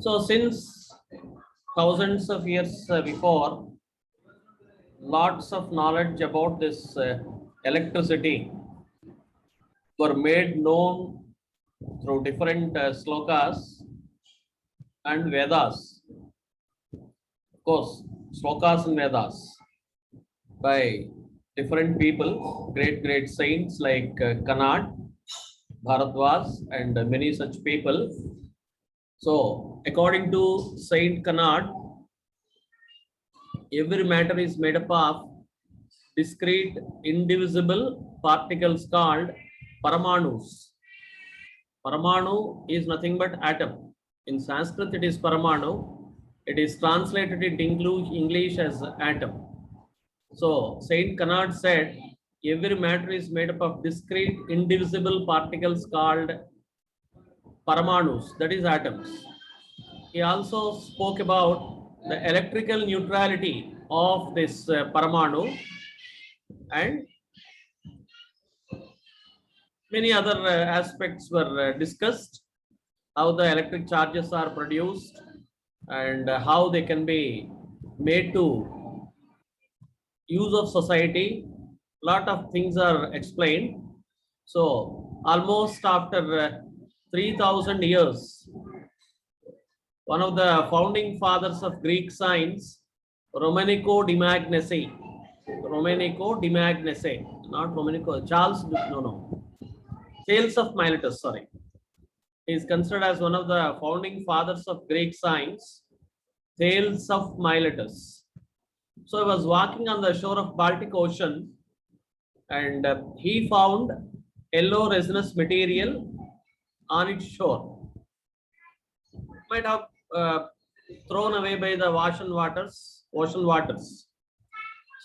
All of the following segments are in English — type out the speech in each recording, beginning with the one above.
So since thousands of years before, lots of knowledge about this electricity were made known through different slokas and Vedas. Of course, slokas and Vedas by different people, great saints like Kanad, Bharadwaj, and many such people. So, according to Saint Kanad, every matter is made up of discrete, indivisible particles called Paramanus. Paramanu is nothing but atom. In Sanskrit, it is Paramanu. It is translated into English as atom. So, Saint Kanad said, every matter is made up of discrete, indivisible particles called Paramanus, that is atoms. He also spoke about the electrical neutrality of this Paramanu and many other aspects were discussed, how the electric charges are produced and how they can be made to use of society. Lot of things are explained. So almost after 3000 years, one of the founding fathers of Greek science, Domenico de Magnese, not Domenico, Thales of Miletus, sorry. He is considered as one of the founding fathers of Greek science, Thales of Miletus. So he was walking on the shore of Baltic Ocean and he found yellow resinous material on its shore. Might have thrown away by the ocean waters.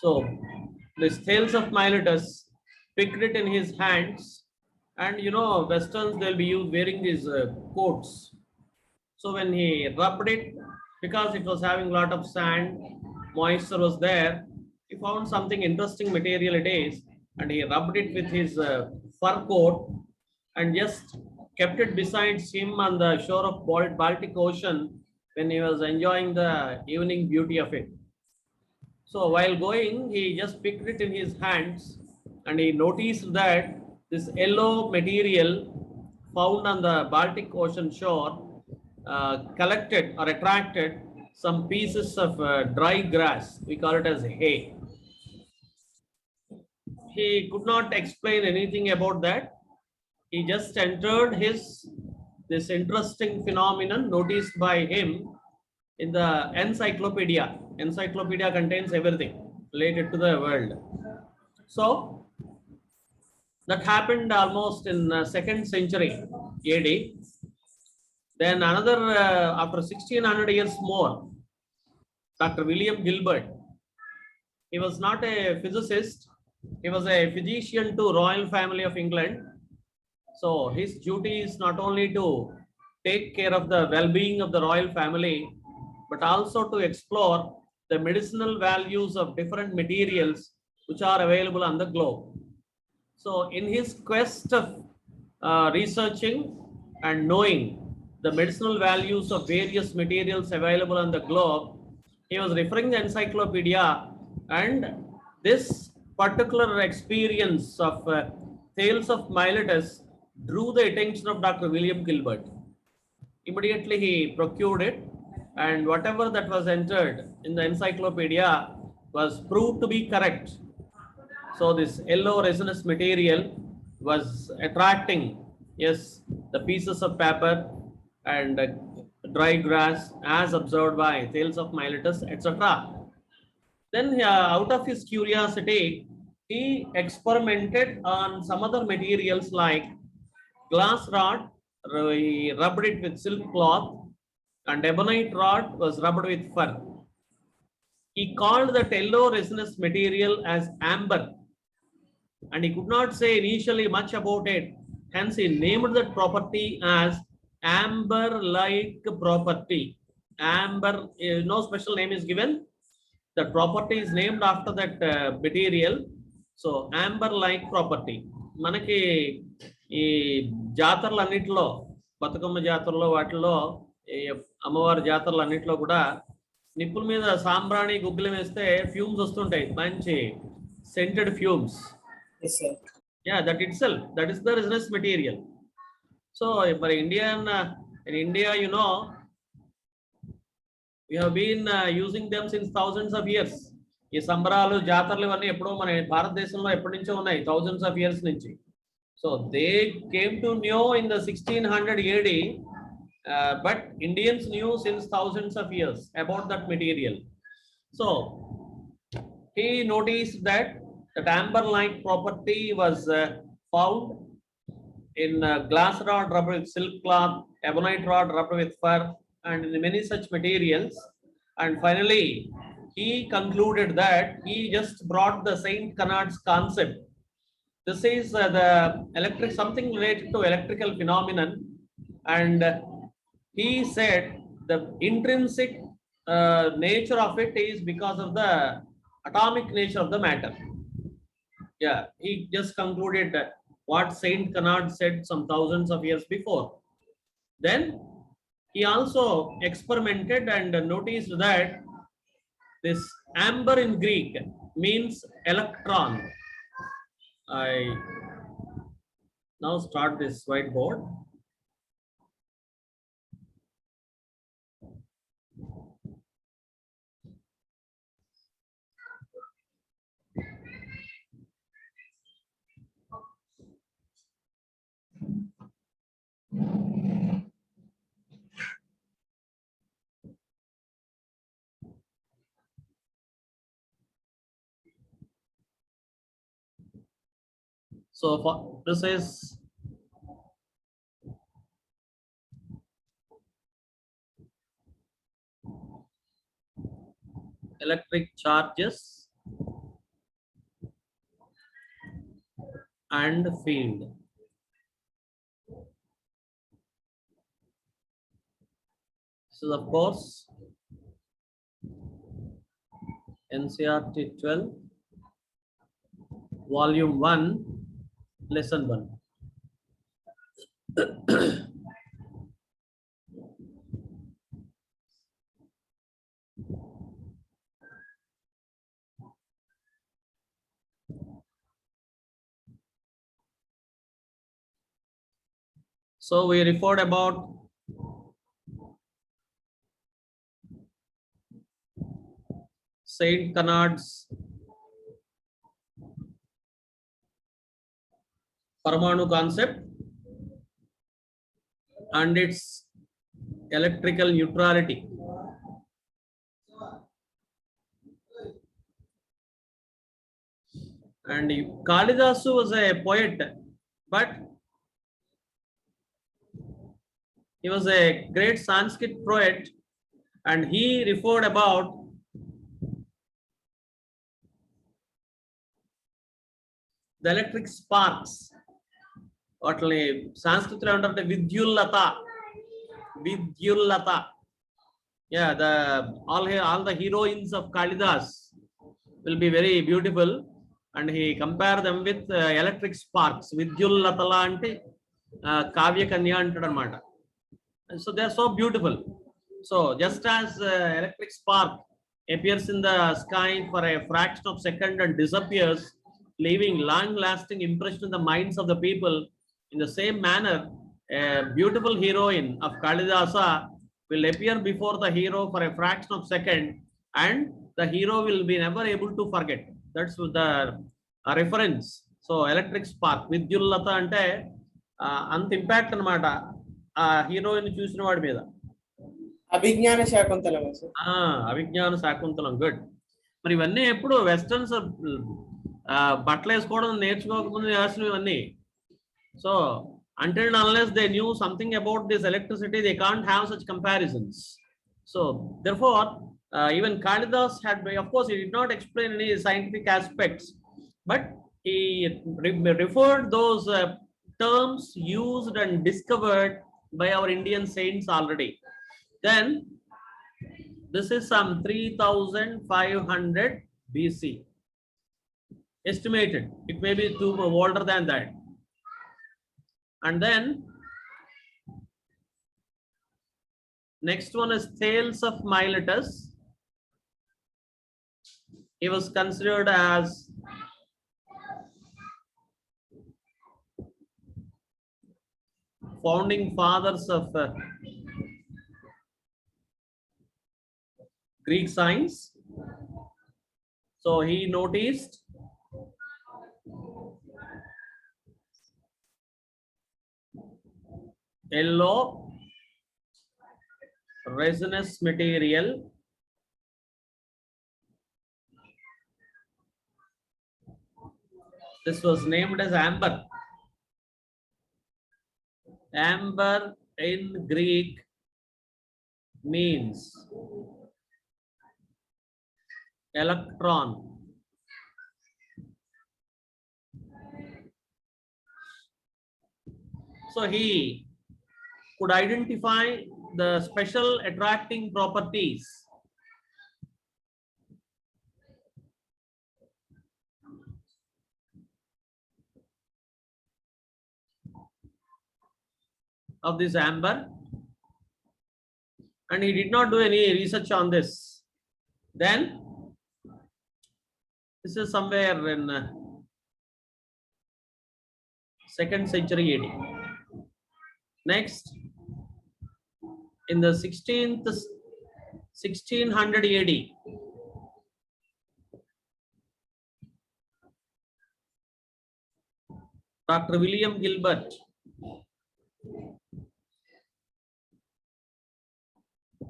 So this Thales of Miletus picked it in his hands, and Westerns, they'll be wearing these coats. So when he rubbed it, because it was having a lot of sand, moisture was there, he found something interesting material it is, and he rubbed it with his fur coat and just kept it beside him on the shore of Baltic Ocean when he was enjoying the evening beauty of it. So while going, he just picked it in his hands and he noticed that this yellow material found on the Baltic Ocean shore collected or attracted some pieces of dry grass. We call it as hay. He could not explain anything about that. He just entered this interesting phenomenon noticed by him in the encyclopedia. Encyclopedia contains everything related to the world. So that happened almost in 2nd century AD. Then another after 1600 years more, Dr. William Gilbert. He was not a physicist. He was a physician to royal family of England. So his duty is not only to take care of the well-being of the royal family, but also to explore the medicinal values of different materials which are available on the globe. So in his quest of researching and knowing the medicinal values of various materials available on the globe, he was referring the encyclopedia, and this particular experience of Thales of Miletus drew the attention of Dr. William Gilbert. Immediately he procured it, and whatever that was entered in the encyclopedia was proved to be correct. So this yellow resinous material was attracting, yes, the pieces of paper and dry grass as observed by Thales of Miletus, etc. Then out of his curiosity, he experimented on some other materials like glass rod. He rubbed it with silk cloth, and ebonite rod was rubbed with fur. He called the yellow resinous material as amber, and he could not say initially much about it. Hence, he named that property as amber-like property. Amber, no special name is given. The property is named after that material. So, amber-like property. మనకి ఈ జాతరలు అన్నిటిలో బతుకమ్మ జాతరలో వాటిలో ఈ అమ్మవారి జాతరలు అన్నింటిలో కూడా నిప్పుల మీద సాంబ్రాణి గుగ్గిలం వేస్తే ఫ్యూమ్స్ వస్తుంటాయి, మంచి scented fumes. Yes, sir. Yeah, that itself, that is the resonance material. So for in India, you know, we have been using them since thousands of years. ఈ సంబరాలు జాతరలు ఇవన్నీ ఎప్పుడో మన భారతదేశంలో ఎప్పటి నుంచో ఉన్నాయి, thousands of years నుంచి. So they came to know in the 1600 AD, but Indians knew since thousands of years about that material. So he noticed that the amber-like property was found in glass rod rubbed with silk cloth, ebonite rod rubbed with fur, and in many such materials. And finally, he concluded that he just brought the Saint Canard's concept. This is the electric, something related to electrical phenomenon, and he said the intrinsic nature of it is because of the atomic nature of the matter. Yeah, he just concluded what Saint Canard said some thousands of years before. Then he also experimented and noticed that this amber in Greek means electron. I now start this whiteboard. So for this is electric charges and field. This is of course NCERT 12, volume 1, lesson 1. So we referred about Saint Canard's Paramanu concept and its electrical neutrality. And Kalidasu was a poet, but he was a great Sanskrit poet, and he referred about the electric sparks. వాటిని సంస్కృతిలో ఉంటారంటే Vidyullatha, Vidyullatha. Yeah, all the heroines of Kalidas will be very beautiful, and he compared them with electric sparks. Vidyullatala ante Kavya Kanya antaru anamata. So they are so beautiful. So just as electric spark appears in the sky for a fraction of a second and disappears, leaving long-lasting impression in the minds of the people, in the same manner, a beautiful heroine of Kalidasa will appear before the hero for a fraction of a second, and the hero will be never able to forget. That's the reference. So electric spark, Vidyullata ante ant impact anamata ఆ heroine చూసిన వాడి మీద. అభిజ్ఞాన శాకుంతలం. అభిజ్ఞాన Shaakuntalam, good. మరి ఇవన్నీ ఎప్పుడు westerns బట్టలు వేసుకోవడం నేర్చుకోకముందు చేసినవి ఇవన్నీ. So until and unless they knew something about this electricity, they can't have such comparisons. So therefore even Kalidas had, of course he did not explain any scientific aspects, but he referred those terms used and discovered by our Indian saints already. Then this is some 3500 BC estimated. It may be too older than that. And then Next one is Thales of Miletus. He was considered as founding fathers of Greek science. So he noticed yellow resinous material this was named as amber. Amber in Greek means electron. So he could identify the special attracting properties of this amber, and he did not do any research on this. Then this is somewhere in 2nd century AD. Next, in the 1600 AD, Dr. William Gilbert,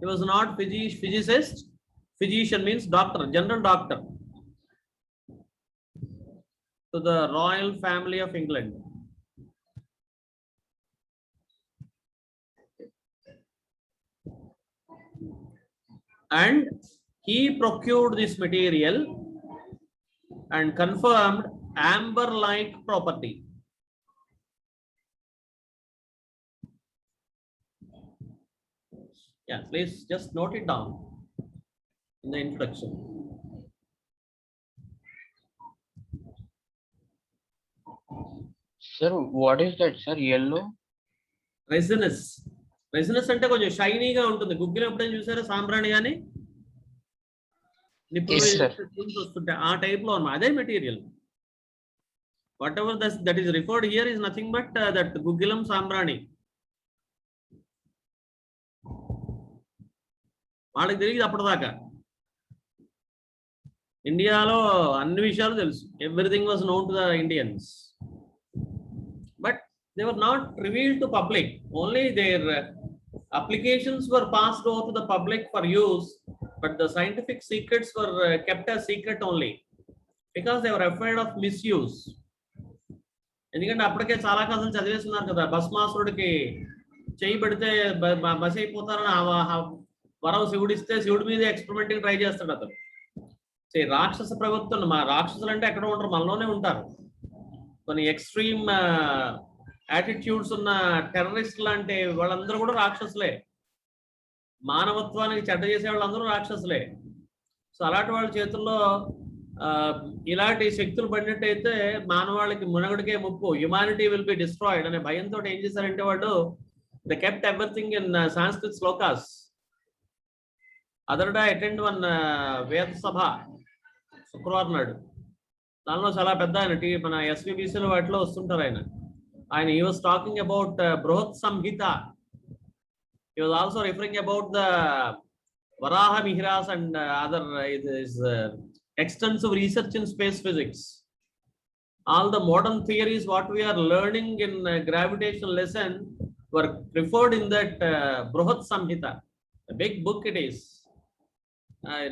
he was not physicist. Physician means doctor, general doctor to the royal family of England. And he procured this material and confirmed amber-like property. Yeah, please just note it down in the introduction. Sir, what is that, sir? Yellow? రెసినస్ రెసినస్ అంటే కొంచెం షైనీగా ఉంటుంది. గుగ్గిలం ఎప్పుడైనా చూసారా సాంబ్రాణి కానీ నిప్పులు Yes, sir. వస్తుంటే ఆ టైప్ లో అన్నమాట. అదే material. What ever that is referred here is nothing but that గుగ్గిలం సాంబ్రాణి. వాళ్ళకి తెలియదు అప్పటిదాకా. ఇండియాలో అన్ని విషయాలు తెలుసు. Everything was known to the Indians, but they were not revealed to public. Only their applications were passed over to the public for use, but the scientific secrets were kept as secret only because they were afraid of misuse. ఎందుకంటే అప్పటికే చాలా కథలు చదివేస్తున్నారు కదా. భస్మాసురుడికి చేయి పెడితే bus అయిపోతారని వరం శివుడిస్తే శివుడి మీద ఎక్స్పెరిమెంటింగ్ ట్రై చేస్తాడు అతను. రాక్షస ప్రవృత్తులు, మా రాక్షసులు అంటే ఎక్కడ ఉంటారు, మనలోనే ఉంటారు. కొన్ని ఎక్స్ట్రీమ్ యాటిట్యూడ్స్ ఉన్న టెర్రరిస్ట్ లాంటి వాళ్ళందరూ కూడా రాక్షసులే. మానవత్వానికి చెడ్డ చేసే వాళ్ళందరూ రాక్షసులే. సో అలాంటి వాళ్ళ చేతుల్లో ఇలాంటి శక్తులు పడినట్టయితే మానవాళికి మునగడికే ముప్పు, హ్యుమానిటీ విల్ బి డిస్ట్రాయిడ్ అనే భయంతో ఏం చేశారంటే వాళ్ళు they kept everything in Sanskrit shlokas. Other day attend one వేద సభ శుక్రవారం నాడు. దానిలో చాలా పెద్ద ఆయన మన ఎస్విబిసిలో వాటిలో వస్తుంటారు ఆయన. And he was talking about Brihat Samhita. He was also referring about the Varaha Mihiras and other extensive research in space physics. All the modern theories what we are learning in gravitational lesson were referred in that Brihat Samhita. A big book it is.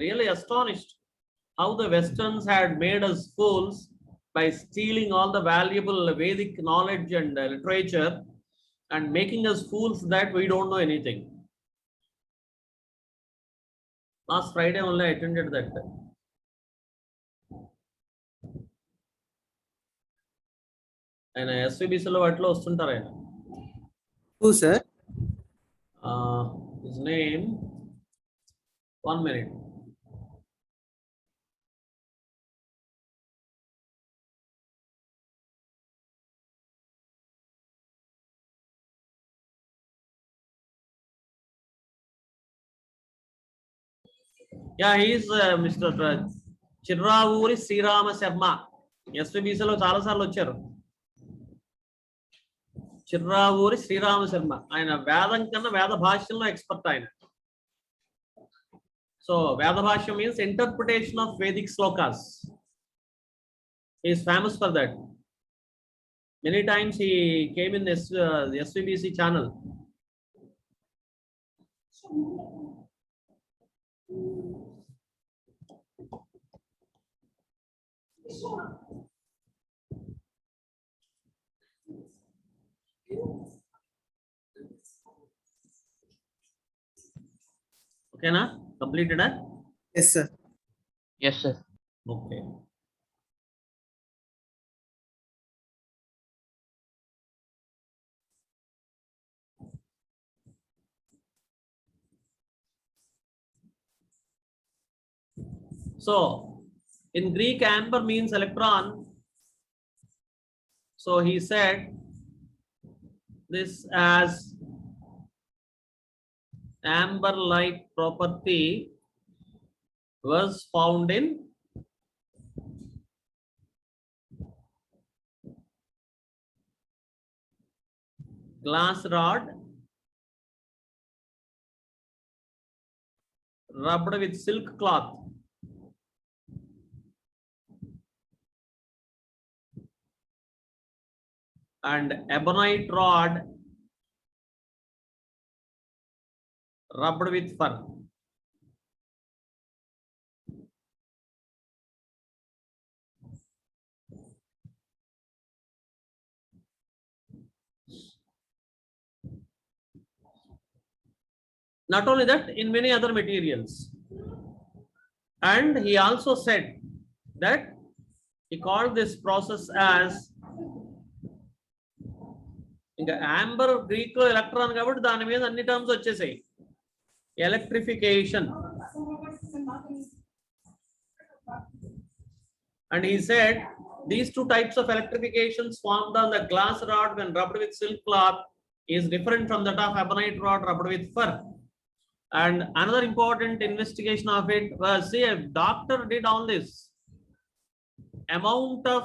Really astonished how the Westerns had made us fools by stealing all the valuable Vedic knowledge and literature and making us fools that we don't know anything. Last Friday only I attended that. And SVBCలో వాటిలో వస్తుంటారు ఆయన. Who, sir? His name, 1 minute. Yeah, he is Mr. Chirravuri Srirama Sharma. SVBC లో చాలా సార్లు వచ్చారు. చిర్రావూరి శ్రీరామ శర్మ. ఆయన వేదం కన్నా వేద భాష్యంలో ఎక్స్పర్ట్ ఆయన. So Veda bhashyam means interpretation of Vedic shlokas. He is famous for that. Many times he came in this SVBC channel. Okay, na? Completed, huh? Yes, sir. Yes, sir. Okay. So, in Greek, amber means electron. So he said this as amber-like property was found in glass rod rubbed with silk cloth. And ebonite rod rubbed with fur. Not only that, in many other materials. And he also said that he called this process as ఇంకా amber Greek లో electron కాబట్టి దాని మీద అన్ని terms వచ్చేసాయి. Electrification. And he said these two types of electrifications formed on the glass rod when rubbed with silk cloth is different from that of ebonite rod rubbed with fur. And another important investigation of it was, see, a doctor did all this amount of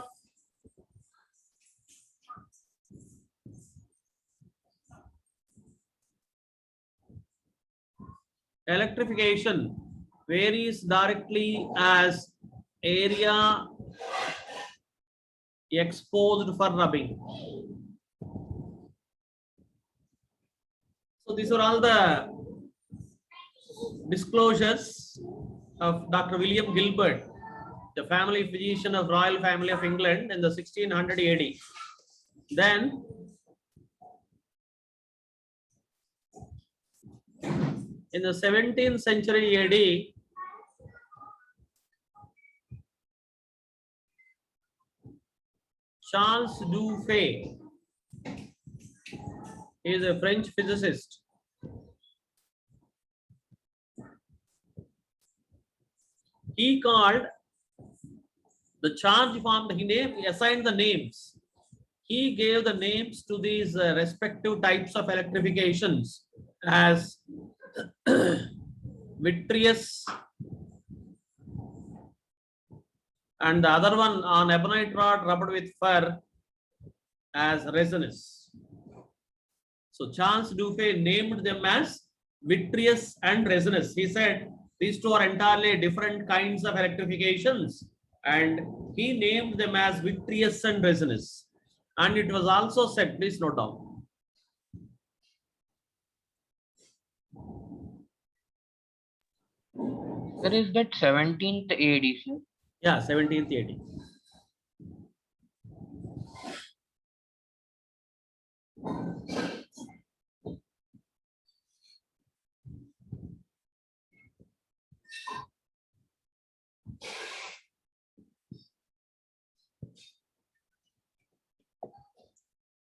electrification varies directly as area exposed for rubbing. So these are all the disclosures of Dr. William Gilbert, the family physician of Royal Family of England in the 1600 AD. Then in the 17th century AD, Charles Dufay is a French physicist. He called the charge formed, he assigned the names. He gave the names to these respective types of electrifications as vitreous and the other one on ebonite rod rubbed with fur as resinous. So Charles Dufay named them as vitreous and resinous. He said these two are entirely different kinds of electrifications and he named them as vitreous and resinous. And it was also said, please note down. There is that 17th AD, sir. Yeah, 17th AD.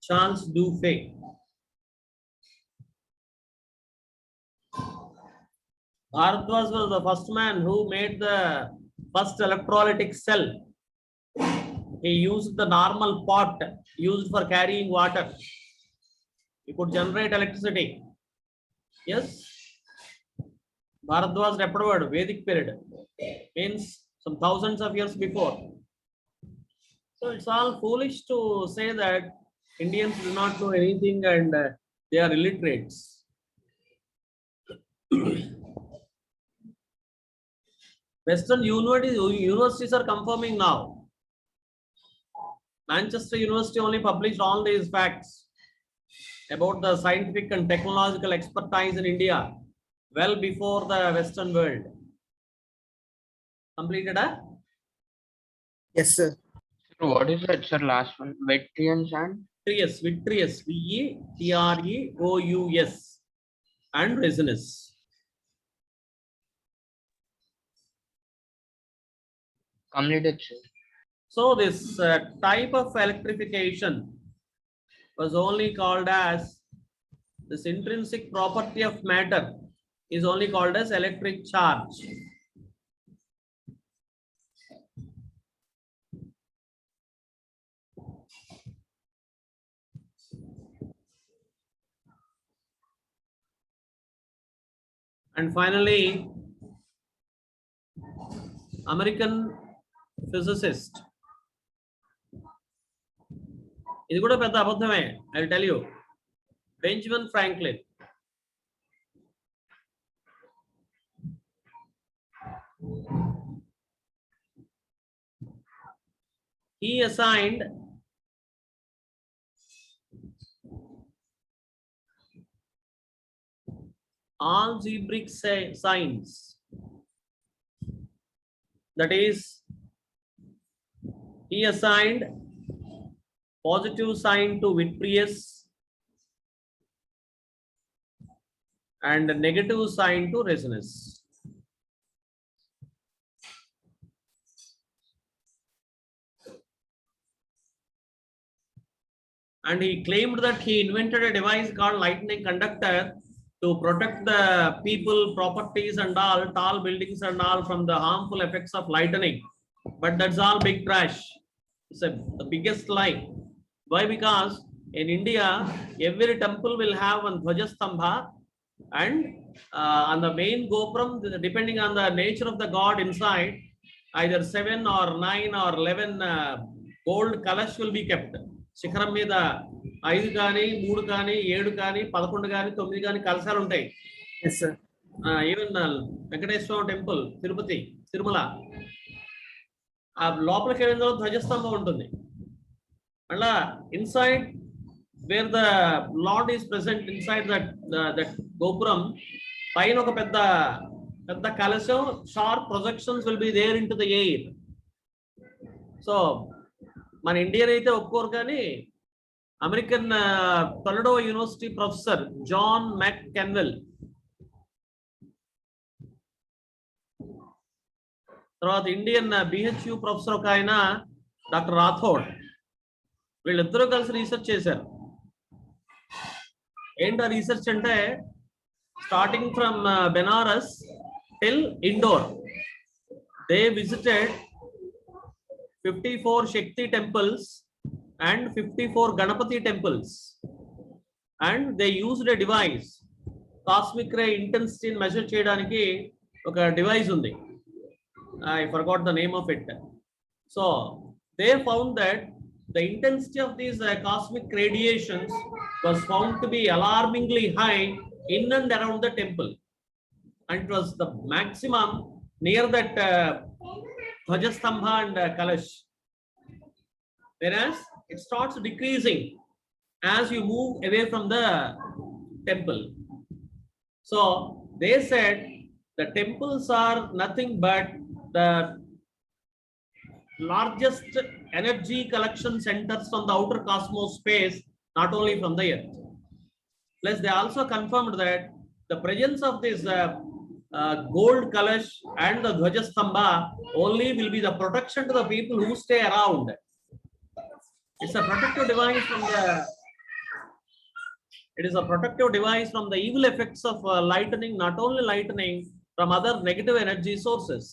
Charles Dufay. Bharadwaj was the first man who made the first electrolytic cell. He used the normal pot used for carrying water. He could generate electricity. Yes. Bharadwaj ఎప్పటి వాడు Vedic period means some thousands of years before. So it's all foolish to say that Indians do not know anything and they are illiterates. Western universities are confirming now. Manchester University only published all these facts about the scientific and technological expertise in India well before the Western world. Completed, huh? Yes, sir. So what is that, sir? Last one. Vitreous and Vitreous, Vitreous, and resinous. completed, sir. So this type of electrification was only called as, this intrinsic property of matter is only called as electric charge. And finally, American physicist. ఇది కూడా పెద్ద అబద్ధమే, I will tell you. Benjamin Franklin. He assigned algebraic signs. That is, he assigned positive sign to vitreous and negative sign to resinous. And he claimed that he invented a device called lightning conductor to protect the people, properties and all, tall buildings and all, from the harmful effects of lightning. But that's all big trash. It's the biggest lie. Why? Because in India, every temple will have one Dhwajastambha, and on the main Gopram, depending on the nature of the god inside, either 7 or 9 or 11 gold kalash will be kept. శిఖరం మీద 5 కానీ 3 కానీ 7 కానీ 11 కానీ 9 కానీ కలశాలు ఉంటాయి. Yes, sir. Even Venkateswara temple, Tirupati, Tirumala, ఆ లోపలికి వెళ్ళిన ధ్వజస్తంభం ఉంటుంది. మళ్ళా inside where the lord is present, inside that గోపురం పైన ఒక పెద్ద పెద్ద కలశం, sharp projections will be there into the air. So మన ఇండియన్ అయితే ఒప్పుకోరు, కానీ American Toledo university professor John McKenwell, తర్వాత ఇండియన్ బిహెచ్యు ప్రొఫెసర్ ఒక ఆయన డాక్టర్ రాథోడ్, వీళ్ళిద్దరూ కలిసి రీసెర్చ్ చేశారు. ఏంటో రీసెర్చ్ అంటే, starting from Benaras till Indore, they visited 54 Shakti temples and 54 Ganapati temples, and they used a device, cosmic ray intensity measure cheyadaniki oka device undi. I forgot the name of it. So they found that the intensity of these cosmic radiations was found to be alarmingly high in and around the temple, and it was the maximum near that Dhwajastambha and Kalash, whereas it starts decreasing as you move away from the temple. So they said the temples are nothing but the largest energy collection centers from the outer cosmos space, not only from the earth. Plus they also confirmed that the presence of this gold kalash and the Dhwajastambha only will be the protection to the people who stay around. It's a protective device from the, it is a protective device from the evil effects of lightning, not only lightning, from other negative energy sources.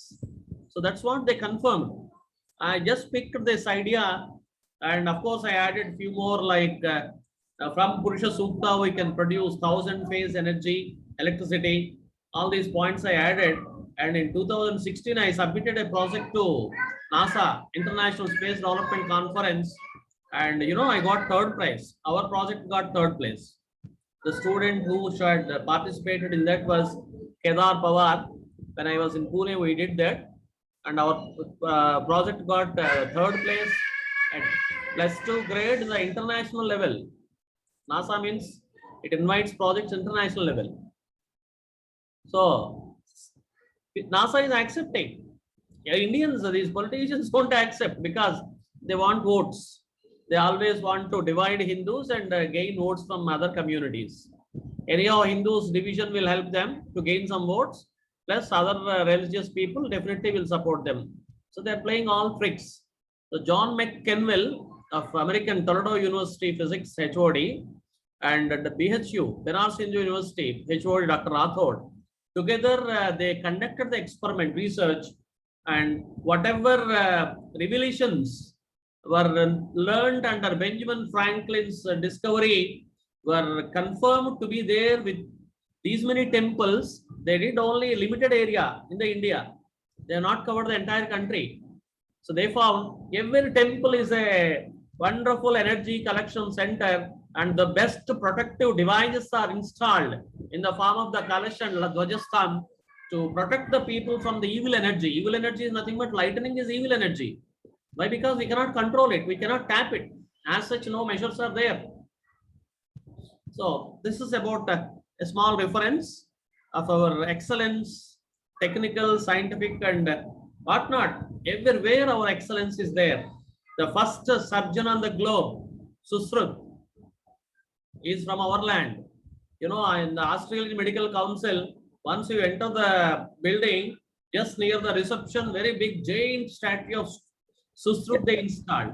So that's what they confirmed. I just picked this idea, and of course I added few more, like from Purusha Sukta we can produce 1000 phase energy, electricity. All these points I added, and in 2016 I submitted a project to NASA International Space Development Conference, and I got third place. Our project got third place. The student who had participated in that was Kedar Pawar. When I was in Pune, we did that, and our project got third place at +2 grade, the international level. NASA means it invites projects international level. So NASA is accepting. Indians, these politicians don't accept because they want votes. They always want to divide Hindus and gain votes from other communities. Anyhow, Hindus division will help them to gain some votes. Plus, other religious people definitely will support them. So they are playing all tricks. So John McKenville of American Toledo University Physics HOD and the BHU, Banaras Hindu University HOD Dr. Rathod, together they conducted the experiment research, and whatever revelations were learned under Benjamin Franklin's discovery were confirmed to be there with these many temples. They did only a limited area in the India. They have not covered the entire country. So they found every temple is a wonderful energy collection center, and the best protective devices are installed in the form of the Kalash and Dwajasthan to protect the people from the evil energy. Evil energy is nothing but lightning is evil energy. Why? Because we cannot control it. We cannot tap it. As such, no measures are there. So this is about a small reference of our excellence, technical, scientific, and whatnot. Everywhere our excellence is there. The first surgeon on the globe, Susrut, is from our land. In the Australian Medical Council, once you enter the building, just near the reception, very big giant statue of Susrut they installed.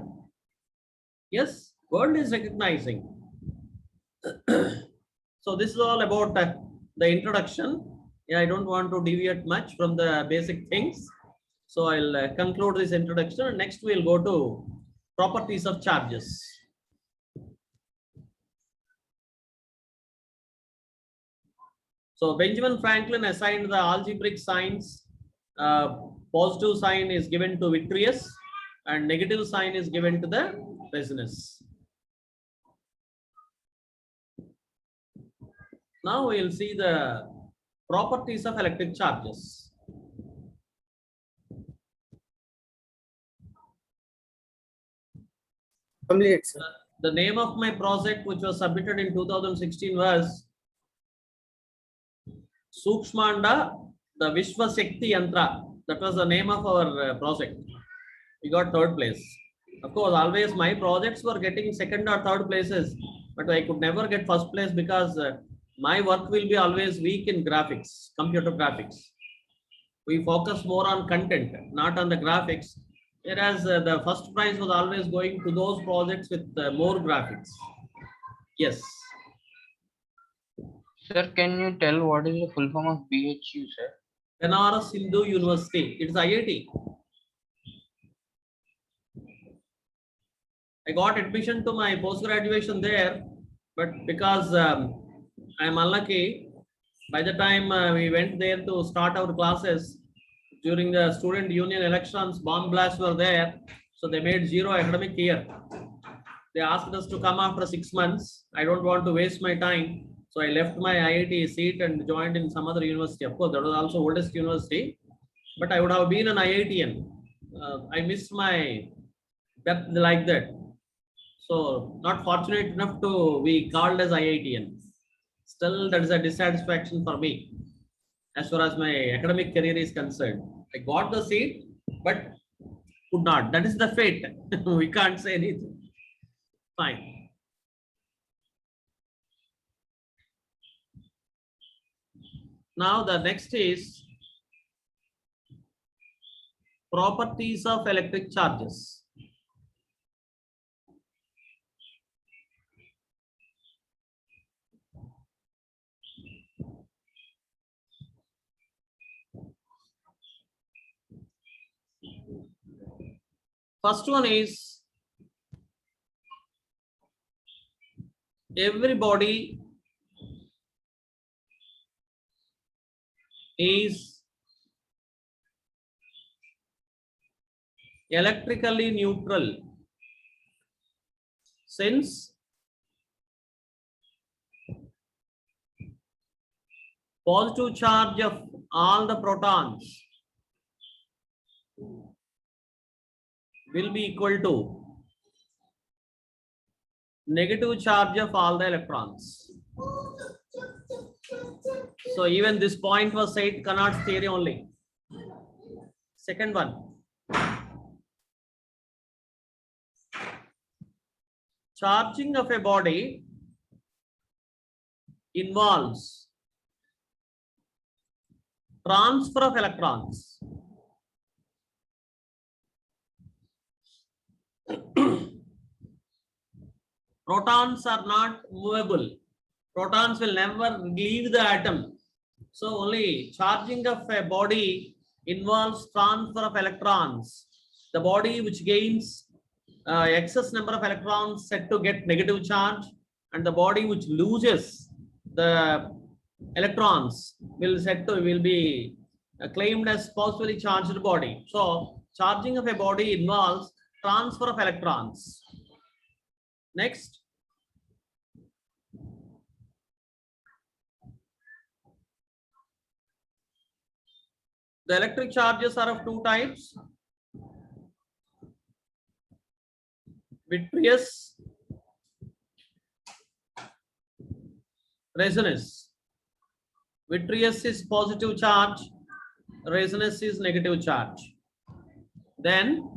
Yes, world is recognizing. So this is all about the introduction. Yeah, I don't want to deviate much from the basic things. So I'll conclude this introduction, and next we'll go to properties of charges. So Benjamin Franklin assigned the algebraic signs. Positive sign is given to vitreous and negative sign is given to the resinous. Now we'll see the properties of electric charges. Complete, sir. The name of my project, which was submitted in 2016, was Sukshmanda, the Vishwa Shakti Yantra. That was the name of our project. We got third place. Of course, always my projects were getting second or third places, but I could never get first place because my work will be always weak in graphics, computer graphics. We focus more on content, not on the graphics. Whereas the first prize was always going to those projects with more graphics. Yes. Sir, can you tell what is the full form of BHU, sir? Banaras Hindu University. It's IIT. I got admission to my post-graduation there, but because I'm unlucky, by the time we went there to start our classes, during the student union elections, bomb blasts were there. So they made 0 academic year. They asked us to come after 6 months. I don't want to waste my time. So I left my IIT seat and joined in some other university. Of course, that was also oldest university, but I would have been an IITian. I missed my depth like that. So not fortunate enough to be called as IITian. Still, that is a dissatisfaction for me as far as my academic career is concerned. I got the seat, but could not. That is the fate. We can't say anything. Fine. Now the next is properties of electric charges. First one is every body is electrically neutral since positive charge of all the protons will be equal to negative charge of all the electrons. So even this point was said Carnot's theory only. Second one. Charging of a body involves transfer of electrons. Protons are not movable. Protons will never leave the atom. So only charging of a body involves transfer of electrons. The body which gains excess number of electrons said to get negative charge, and the body which loses the electrons will be claimed as positively charged body. So charging of a body involves transfer of electrons. Next. The electric charges are of two types. Vitreous, resonance. Vitreous is positive charge, resonance is negative charge. Then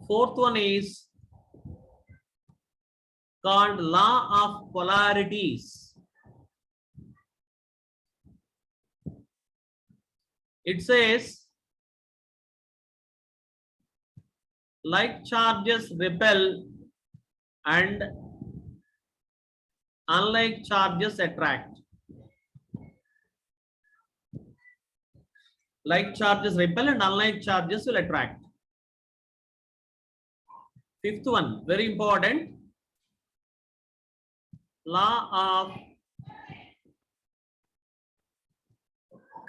fourth one is called law of polarities. It says like charges repel and unlike charges attract. Like charges repel and unlike charges will attract. Fifth one, very important. Law of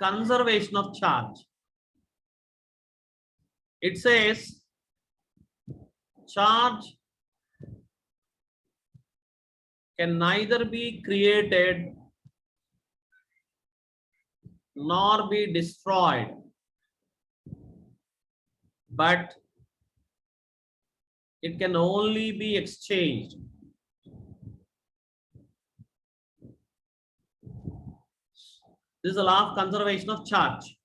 conservation of charge. It says charge can neither be created nor be destroyed, but it can only be exchanged. This is the law of conservation of charge.